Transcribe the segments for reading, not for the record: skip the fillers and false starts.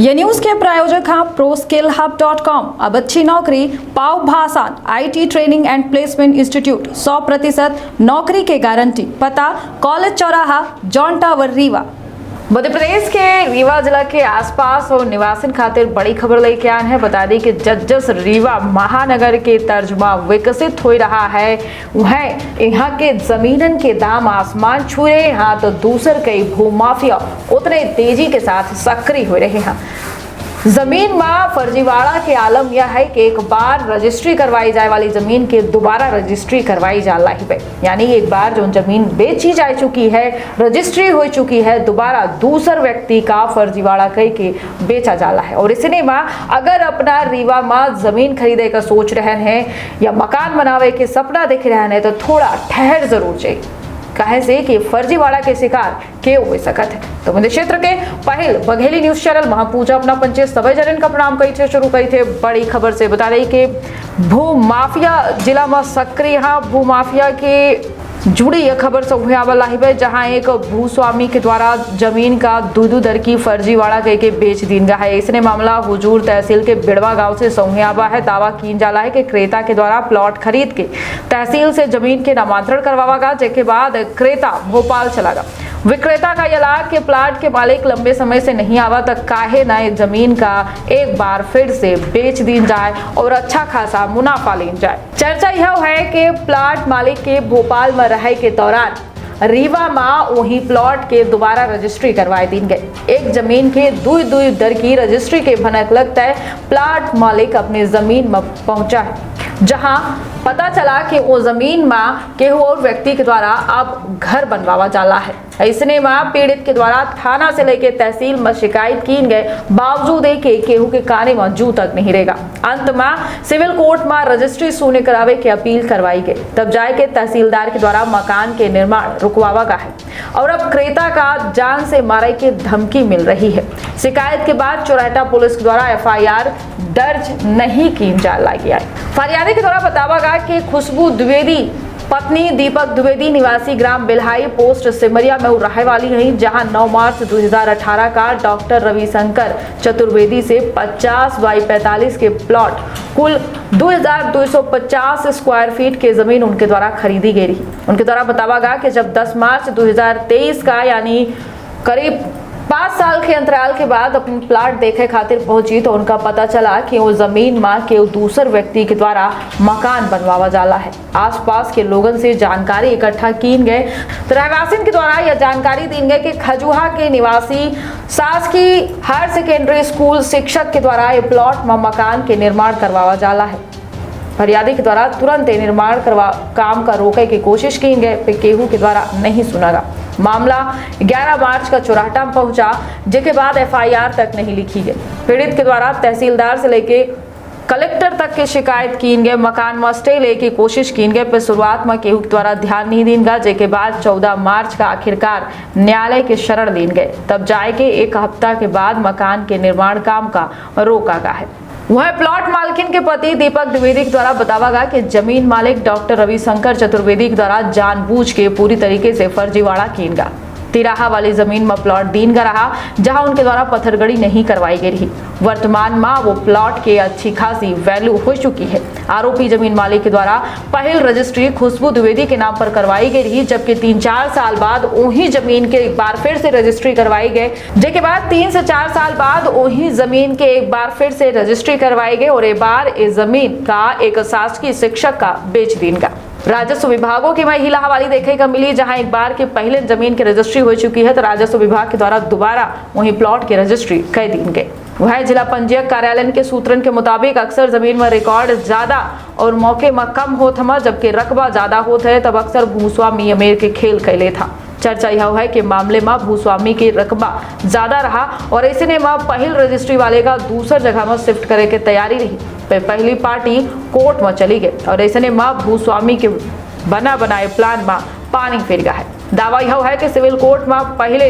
ये न्यूज़ के प्रायोजक हैं ProSkillHub.com। अब अच्छी नौकरी पाओ भाषण IT training and placement institute 100% नौकरी के गारंटी। पता कॉलेज चौराहा जॉन टावर रीवा। मध्य प्रदेश के रीवा जिला के आसपास और निवासिन खातिर बड़ी खबर लेके आए हैं। बता दें कि जस रीवा महानगर के तर्जुमा विकसित हो रहा है वह यहाँ के जमीनन के दाम आसमान छू रहे हैं, तो दूसर कई भूमाफिया उतने तेजी के साथ सक्रिय हो रहे हैं। जमीन में फर्जीवाड़ा के आलम यह है कि एक बार रजिस्ट्री करवाई जाए वाली जमीन के दोबारा रजिस्ट्री करवाई जा रही है, यानी एक बार जो जमीन बेची जा चुकी है, रजिस्ट्री हो चुकी है, दोबारा दूसर व्यक्ति का फर्जीवाड़ा कह के बेचा जा रहा है। और इसने में अगर अपना रीवा में जमीन खरीदे का सोच रहे हैं या मकान बनावे के सपना देख रहे हैं तो थोड़ा ठहर जरूर चाहिए, कहे से कि फर्जीवाड़ा के शिकार के हो सकत है। तो मध्य क्षेत्र के पहल बघेली न्यूज चैनल महापूजा अपना पंचे सभी जनन का प्रणाम कही थे शुरू कही थे बड़ी खबर से। बता रही कि भू माफिया जिला में सक्रिय भू माफिया के जुड़ी यह खबर से हुआ वाला है, जहां एक भूस्वामी के द्वारा जमीन का दूध दर की फर्जीवाड़ा कह के बेच दीन गया है। इसने मामला हुजूर तहसील के बिड़वा गांव से सौंहियाबा है। दावा कीन जाला है कि क्रेता के द्वारा प्लॉट खरीद के तहसील से जमीन के नामांतरण करवावा गा, जिसके बाद क्रेता भोपाल चला गया। विक्रेता का यह के प्लाट के मालिक लंबे समय से नहीं आवा तक काहे नए जमीन का एक बार फिर से बेच दी जाए और अच्छा खासा मुनाफा ली जाए। चर्चा यह है कि प्लाट मालिक के भोपाल में रहे के दौरान रीवा में वही प्लॉट के दोबारा रजिस्ट्री करवाए दी गए। एक जमीन के दुई दर की रजिस्ट्री के भनक लगता है प्लाट मालिक अपने जमीन में पहुंचा है, जहां पता चला कि वो जमीन में केहू और व्यक्ति के द्वारा अब घर बनवावा जाला है। इसने में पीड़ित के द्वारा थाना से लेकर तहसील में शिकायत की गए, बावजूद के केहू के काने में जू तक नहीं रहेगा। अंत में सिविल कोर्ट में रजिस्ट्री शून्य करावे की अपील करवाई गई, तब जाके तहसीलदार के द्वारा मकान के निर्माण रुकवावा गया है और अब क्रेता का जान से मारे की धमकी मिल रही है। शिकायत के बाद चौराहा पुलिस के द्वारा FIR दर्ज नहीं की जा रही है। फरियादी के द्वारा बतावा गया कि खुशबू द्विवेदी पत्नी दीपक द्विवेदी निवासी ग्राम बिल्हाई पोस्ट सिमरिया में रहे वाली है, जहां 9 मार्च 2018 का डॉक्टर रविशंकर चतुर्वेदी से 50 बाई 45 के प्लॉट कुल 2250 स्क्वायर फीट के जमीन उनके द्वारा खरीदी गई रही। उनके द्वारा बतावा गया कि जब 10 मार्च 2023 का यानी करीब 5 साल के अंतराल के बाद अपनी प्लाट देखे खातिर पहुंची तो उनका पता चला कि वो जमीन में के दूसर व्यक्ति के द्वारा मकान बनवावा जाला है। आसपास के लोगों से जानकारी इकट्ठा की गए तो रहवासियों के द्वारा यह जानकारी दी गई कि खजुहा के निवासी शासकीय हायर सेकेंडरी स्कूल शिक्षक के द्वारा ये प्लॉट में मकान के निर्माण करवावा जाला है। फरियादी के द्वारा तुरंत निर्माण काम का रोके की कोशिश की गई, पे केहू के द्वारा नहीं सुना गया। मामला 11 मार्च का चौराहा में पहुंचा, जिसके बाद FIR तक नहीं लिखी गई। पीड़ित के द्वारा तहसीलदार से लेके कलेक्टर तक की शिकायत की गई, मकान में स्टे ले की कोशिश की गई, पर शुरुआत में केहू के द्वारा ध्यान नहीं दी गया, जिसके बाद 14 मार्च का आखिरकार न्यायालय के शरण ली गए, तब जाके एक हफ्ता के बाद मकान के निर्माण काम का रोका गया है। वह प्लॉट मालकिन के पति दीपक द्विवेदी के द्वारा बतावा गया कि जमीन मालिक डॉक्टर रविशंकर चतुर्वेदी के द्वारा जानबूझ के पूरी तरीके से फर्जीवाड़ा किन गया। तिराहा वाली जमीन में प्लॉट दीन का रहा, जहां उनके द्वारा पत्थरगड़ी नहीं करवाई गई रही। वर्तमान में वो प्लॉट के अच्छी खासी वैल्यू हो चुकी है। आरोपी जमीन मालिक के द्वारा पहल रजिस्ट्री खुशबू द्विवेदी के नाम पर करवाई गई रही, जबकि 3-4 साल बाद वही जमीन के एक बार फिर से रजिस्ट्री करवाई गई, जिसके बाद 3 से 4 साल बाद वही जमीन के एक बार फिर से रजिस्ट्री करवाई गई और एक बार इस जमीन का एक शासकीय शिक्षक का बेच दीन का। राजस्व विभागों की महिला हवाली देखे का मिली, जहां एक बार के पहले जमीन की रजिस्ट्री हो चुकी है तो राजस्व विभाग के द्वारा दोबारा वही प्लॉट की रजिस्ट्री कर दी गई। वह जिला पंजीयक कार्यालय के सूत्रन के मुताबिक अक्सर जमीन में रिकॉर्ड ज्यादा और मौके में कम होता है, जबकि रकबा ज्यादा होता है तब अक्सर भूस्वामी अमीर के खेल कैले था। चर्चा यह है कि मामले में भूस्वामी की रकबा ज्यादा रहा और ऐसे में पहल रजिस्ट्री वाले का दूसर जगह में शिफ्ट करे की तैयारी रही। पहली पार्टी कोर्ट में चली गई और ऐसे में भूस्वामी के बनाए प्लान में पानी फिर गया है। दावा यह है कि सिविल कोर्ट में पहले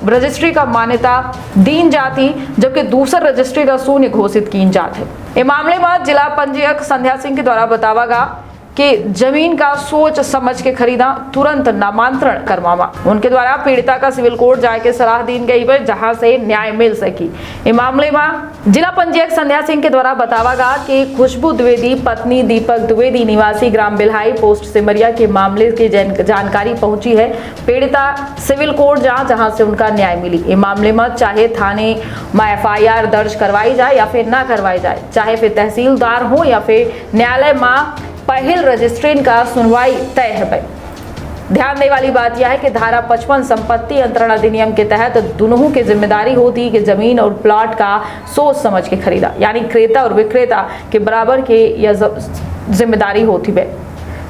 रजिस्ट्री का मान्यता दीन जाती, जबकि दूसर रजिस्ट्री का शून्य घोषित की जात है। इस मामले में जिला पंजीयक संध्या सिंह के द्वारा बतावा गया कि जमीन का सोच समझ के खरीदा, तुरंत नामांतरण करवावा। उनके द्वारा पीड़िता का सिविल कोर्ट जाके सलाह दी गई है जहां से न्याय मिल सकी। इस मामले में जिला पंजीयक संध्या सिंह के द्वारा बतावा गया कि खुशबू द्विवेदी पत्नी दीपक द्विवेदी निवासी ग्राम बिल्हाई पोस्ट सिमरिया के मामले की जानकारी पहुंची है पीड़िता सिविल कोर्ट जहां से उनका न्याय मिली। इस मामले में चाहे थाने में FIR दर्ज करवाई जाए या फिर ना करवाई जाए, चाहे फिर तहसीलदार हो या फिर न्यायालय में पहल रजिस्ट्रेशन का सुनवाई तय है। ध्यान देने वाली बात यह है कि धारा 55 संपत्ति अंतरण अधिनियम के तहत दोनों की जिम्मेदारी होती है कि जमीन और प्लॉट का सोच समझ के खरीदा, यानी क्रेता और विक्रेता के बराबर के यह जिम्मेदारी होती है।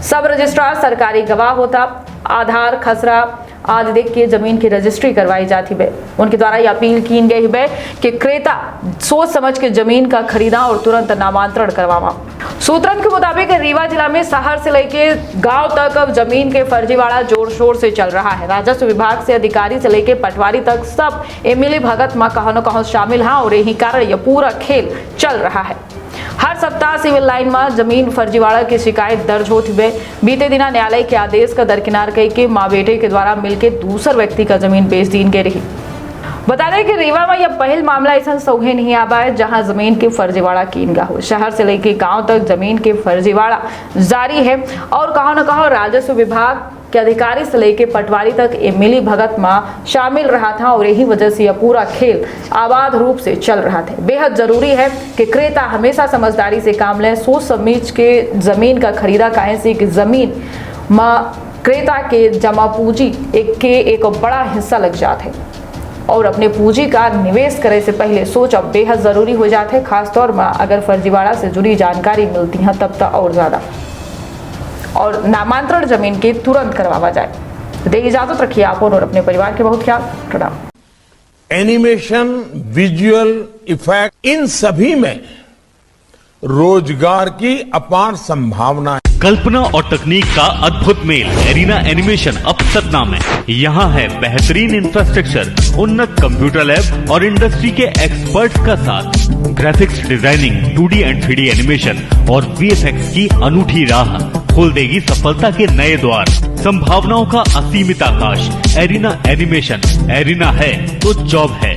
सब रजिस्ट्रार सरकारी गवाह होता, आधार खसरा आदि देख के जमीन की रजिस्ट्री करवाई जाती है। उनके द्वारा यह अपील की गई है कि क्रेता सोच समझ के जमीन का खरीदा और तुरंत नामांतरण करवावा। सूत्रों के मुताबिक रीवा जिला में शहर से लेकर गांव तक अब जमीन के फर्जीवाड़ा जोर शोर से चल रहा है। राजस्व विभाग से अधिकारी से लेकर पटवारी तक सब मिली भगत में कहो न कहो शामिल हैं और यही कारण यह पूरा खेल चल रहा है। हर सप्ताह सिविल लाइन में जमीन फर्जीवाड़ा की शिकायत दर्ज होती है। बीते दिना न्यायालय के आदेश का दरकिनार कई के माँ बेटे के द्वारा मिलकर दूसर व्यक्ति का जमीन बेच दी गई रही। बता दें कि रीवा में यह पहल मामला ऐसा सौहे नहीं आवा है जहां जमीन की फर्जीवाड़ा कीनगा हो। शहर से लेकर गांव तक जमीन की फर्जीवाड़ा जारी है और कहो न कहो राजस्व विभाग के अधिकारी से लेकर पटवारी तक मिली भगत में शामिल रहा था और यही वजह से यह पूरा खेल आबाद रूप से चल रहा था। बेहद जरूरी है कि क्रेता हमेशा समझदारी से काम लें, सोच समझ के जमीन का खरीदा काहे से कि जमीन में क्रेता के जमा पूंजी एक बड़ा हिस्सा लग जाता है और अपने पूंजी का निवेश करे से पहले सोच अब बेहद जरूरी हो जाते हैं। खासतौर में अगर फर्जीवाड़ा से जुड़ी जानकारी मिलती है तब तक और ज्यादा, और नामांतरण जमीन की तुरंत करवावा जाए। दे इजाजत रखिए आप और अपने परिवार के बहुत ख्याल। प्रणाम। एनिमेशन, विजुअल इफेक्ट, इन सभी में रोजगार की अपार संभावना है। कल्पना और तकनीक का अद्भुत मेल एरिना एनिमेशन अब सतना में। यहाँ है बेहतरीन इंफ्रास्ट्रक्चर, उन्नत कंप्यूटर लैब और इंडस्ट्री के एक्सपर्ट्स का साथ। Graphics designing, 2D and 3D animation और VFX की अनूठी राह खोल देगी सफलता के नए द्वार। संभावनाओं का असीमित आकाश। एरिना एनिमेशन, एरिना है तो जॉब है।